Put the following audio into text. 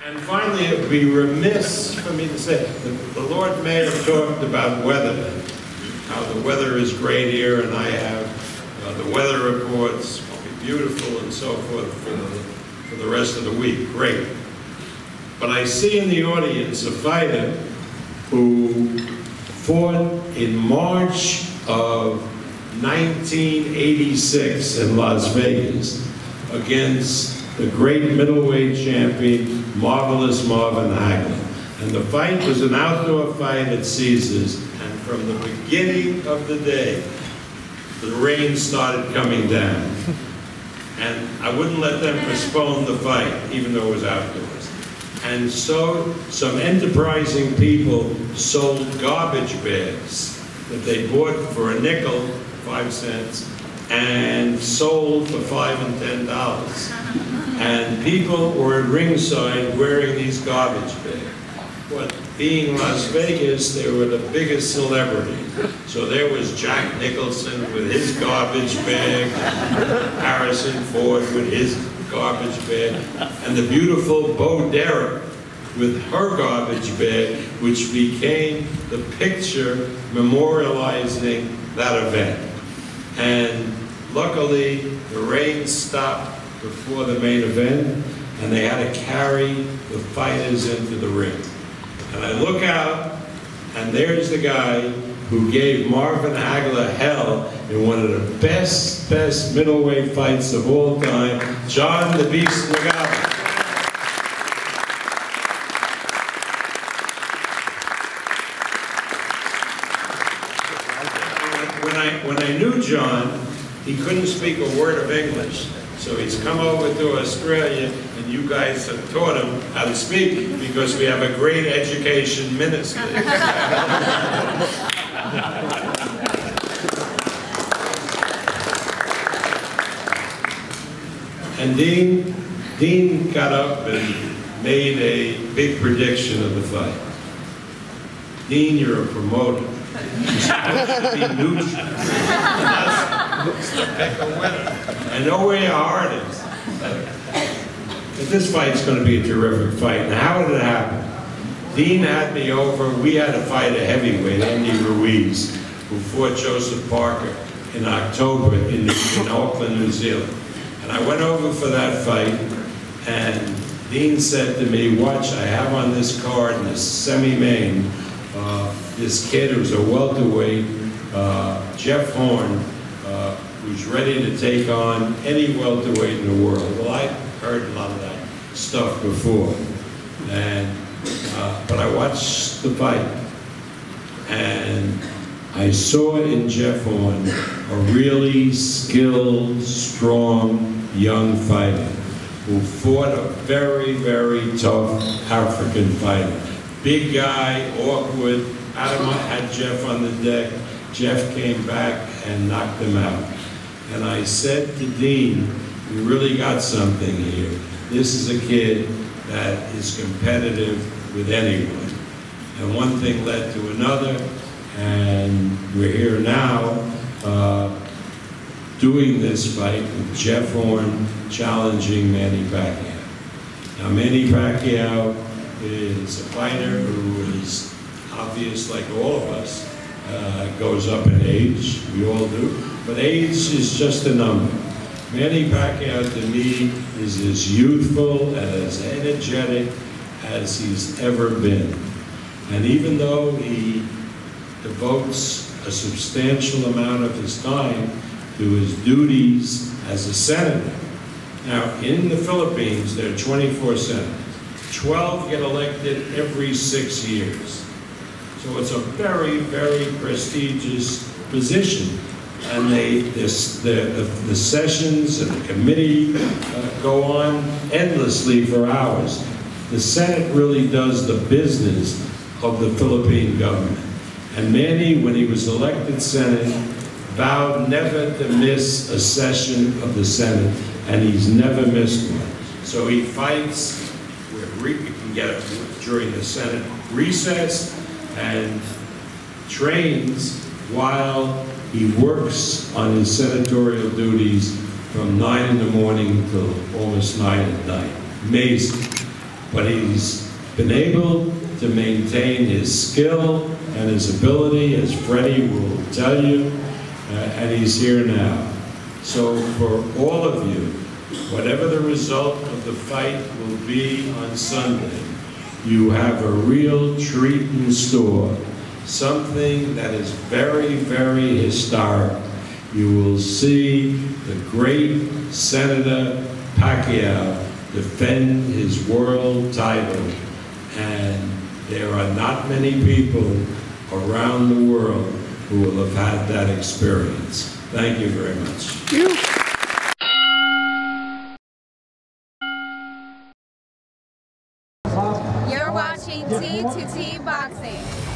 And finally, it would be remiss for me to say, the Lord Mayor talked about weather, how the weather is great here, and I have the weather reports will be beautiful and so forth for the rest of the week. Great. But I see in the audience a fighter who fought in March of 1986 in Las Vegas against the great middleweight champion, Marvelous Marvin Hagler. And the fight was an outdoor fight at Caesars, and from the beginning of the day, the rain started coming down. And I wouldn't let them postpone the fight, even though it was outdoors. And so some enterprising people sold garbage bags that they bought for a nickel, 5 cents, and sold for $5 and $10. And people were at ringside wearing these garbage bags. But being Las Vegas, they were the biggest celebrity. So there was Jack Nicholson with his garbage bag, Harrison Ford with his garbage bag, and the beautiful Bo Derek with her garbage bag, which became the picture memorializing that event. And luckily, the rain stopped before the main event, and they had to carry the fighters into the ring. And I look out, and there's the guy who gave Marvin Hagler hell in one of the best middleweight fights of all time, John the Beast Nagata. When I knew John, he couldn't speak a word of English. So he's come over to Australia, and you guys have taught him how to speak because we have a great education minister. And Dean got up and made a big prediction of the fight. Dean, you're a promoter. You're supposed to be neutral. Pick a winner. I know where your heart is. But this fight's going to be a terrific fight. And how did it happen? Dean had me over. We had to fight a heavyweight, Andy Ruiz, who fought Joseph Parker in October in Auckland, New Zealand. And I went over for that fight, and Dean said to me, watch, I have on this card in the semi-main this kid who's a welterweight, Jeff Horn, who's ready to take on any welterweight in the world. Well, I heard a lot of that stuff before, and but I watched the fight, and I saw in Jeff Horn a really skilled, strong, young fighter who fought a very, very tough African fighter. Big guy, awkward. Arum had Jeff on the deck. Jeff came back and knocked him out. And I said to Dean, we really got something here. This is a kid that is competitive with anyone. And one thing led to another, and we're here now doing this fight with Jeff Horn challenging Manny Pacquiao. Now, Manny Pacquiao is a fighter who is obvious, like all of us, goes up in age, we all do, but age is just a number. Manny Pacquiao, to me, is as youthful and as energetic as he's ever been. And even though he devotes a substantial amount of his time to his duties as a senator. Now, in the Philippines, there are 24 senators. 12 get elected every 6 years. So it's a very, very prestigious position. And the sessions and the committee go on endlessly for hours. The Senate really does the business of the Philippine government. And Manny, when he was elected Senate, vowed never to miss a session of the Senate, and he's never missed one. So he fights where we can get it during the Senate recess and trains while he works on his senatorial duties from 9 in the morning till almost 9 at night. Amazing. but he's been able to maintain his skill and his ability, as Freddie will tell you, and he's here now. So for all of you, whatever the result of the fight will be on Sunday, you have a real treat in store, something that is very, very historic. You will see the great Senator Pacquiao defend his world title, and there are not many people around the world who will have had that experience. Thank you very much. You're watching T2T Boxing.